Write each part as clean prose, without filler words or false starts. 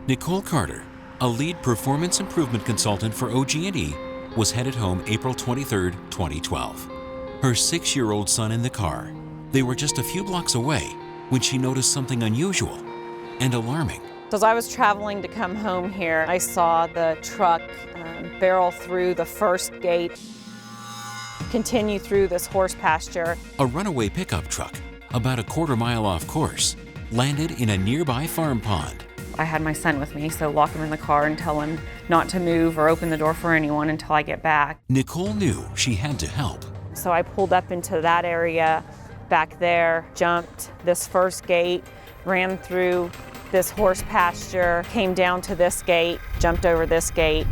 Nicole Carter, a lead performance improvement consultant for OG&E, was headed home April 23, 2012. Her 6-year-old son in the car. They were just a few blocks away when she noticed something unusual and alarming. As I was traveling to come home here, I saw the truck barrel through the first gate, continue through this horse pasture. A runaway pickup truck, about a quarter-mile off course, landed in a nearby farm pond. I had my son with me, so lock him in the car and tell him not to move or open the door for anyone until I get back. Nicole knew she had to help. So I pulled up into that area back there, jumped this first gate, ran through this horse pasture, came down to this gate, jumped over this gate,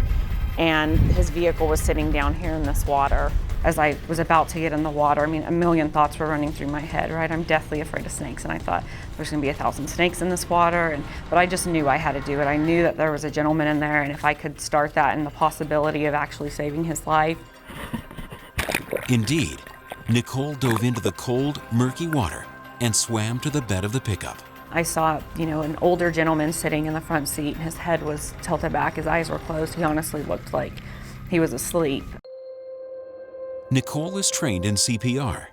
and his vehicle was sitting down here in this water. As I was about to get in the water, I mean, a million thoughts were running through my head, right? I'm deathly afraid of snakes, and I thought there's gonna be 1,000 snakes in this water, but I just knew I had to do it. I knew that there was a gentleman in there, and if I could start that and the possibility of actually saving his life. Indeed, Nicole dove into the cold, murky water and swam to the bed of the pickup. I saw, an older gentleman sitting in the front seat, and his head was tilted back, his eyes were closed. He honestly looked like he was asleep. Nicole is trained in CPR.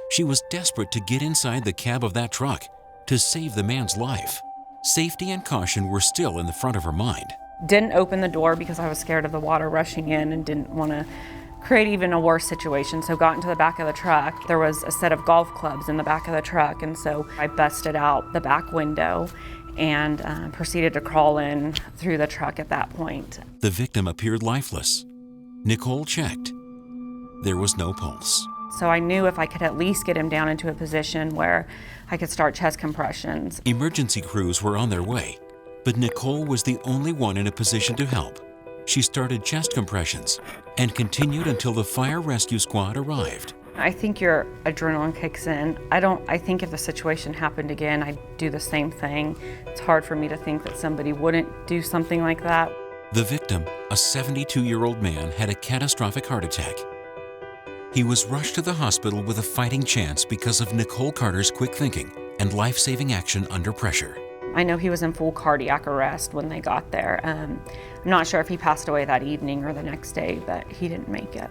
She was desperate to get inside the cab of that truck to save the man's life. Safety and caution were still in the front of her mind. Didn't open the door because I was scared of the water rushing in and didn't want to create even a worse situation, so got into the back of the truck. There was a set of golf clubs in the back of the truck, and so I busted out the back window and proceeded to crawl in through the truck at that point. The victim appeared lifeless. Nicole checked. There was no pulse. So I knew if I could at least get him down into a position where I could start chest compressions. Emergency crews were on their way, but Nicole was the only one in a position to help. She started chest compressions and continued until the fire rescue squad arrived. I think your adrenaline kicks in. I think if the situation happened again, I'd do the same thing. It's hard for me to think that somebody wouldn't do something like that. The victim, a 72-year-old man, had a catastrophic heart attack. He was rushed to the hospital with a fighting chance because of Nicole Carter's quick thinking and life-saving action under pressure. I know he was in full cardiac arrest when they got there. I'm not sure if he passed away that evening or the next day, but he didn't make it.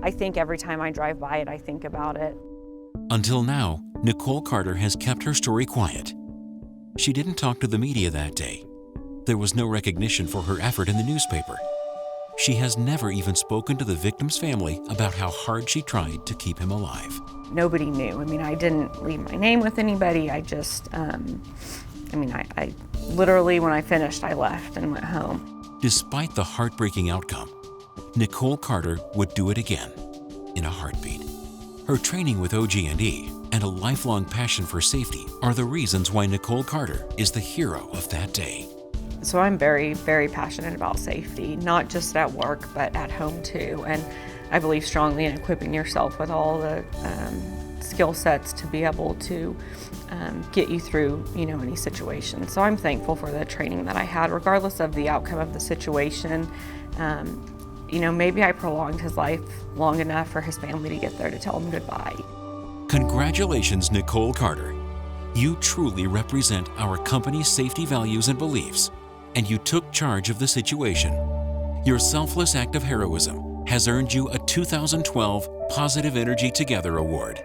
I think every time I drive by it, I think about it. Until now, Nicole Carter has kept her story quiet. She didn't talk to the media that day. There was no recognition for her effort in the newspaper. She has never even spoken to the victim's family about how hard she tried to keep him alive. Nobody knew. I didn't leave my name with anybody. I just, I literally, when I finished, I left and went home. Despite the heartbreaking outcome, Nicole Carter would do it again in a heartbeat. Her training with OG&E and a lifelong passion for safety are the reasons why Nicole Carter is the hero of that day. So I'm very, very passionate about safety, not just at work, but at home too. And I believe strongly in equipping yourself with all the skill sets to be able to get you through, any situation. So I'm thankful for the training that I had, regardless of the outcome of the situation. Maybe I prolonged his life long enough for his family to get there to tell him goodbye. Congratulations, Nicole Carter. You truly represent our company's safety values and beliefs, and you took charge of the situation. Your selfless act of heroism has earned you a 2012 Positive Energy Together Award.